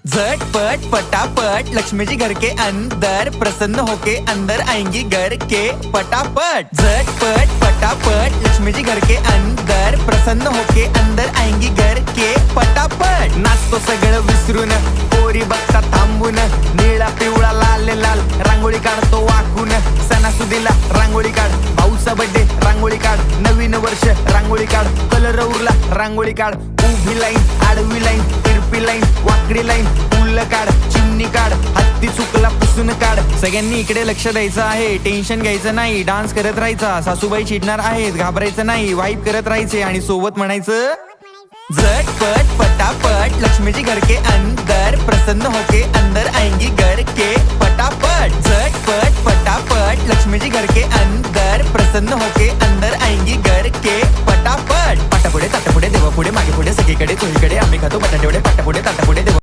झटपट पटापट लक्ष्मी जी घर के अंदर प्रसन्न होके अंदर आएंगी घर के पटापट। झटपट पटापट लक्ष्मी जी घर के अंदर प्रसन्न होके अंदर आएंगी घर के पटापट। नाचतो सगळं विसरून पोरी बघता थांबून, निळा पिवळा लाल लाल रांगोळी काढतो वाकून। सणासुदीला रांगोळी काढ, भाऊचा बर्थडे रांगोळी काढ, नवीन वर्ष रांगोळी काढ, कलर उरला रांगोळी काढ। उभी लाईन, आडवी लाईन, तिरपी लाईन, वाकडी लाईन, फुल काढ, चिमणी काढ, हत्ती चुकला पुसून काढ। सगळ्यांनी इकडे लक्ष द्यायचं आहे, टेन्शन घ्यायचं नाही, डान्स करत राहायचा। सासूबाई चिडणार आहेत, घाबरायचं नाही, वाईप करत राहायचे आणि सोबत म्हणायचं झटपट पटापट लक्ष्मी जी घर के अंदर प्रसन्न होके अंदर आएंगी घर के पटापट। झटपट पटापट लक्ष्मी जी घर के अंदर प्रसन्न होके अंदर आएंगी घर के पटापट। पाटापुढे ताटापुढे देवापुढे मागे पुढे सगळीकडे चोहीकडे आम्ही खातो बटाटेवडे, पाटापुढे ताटापुढे देवा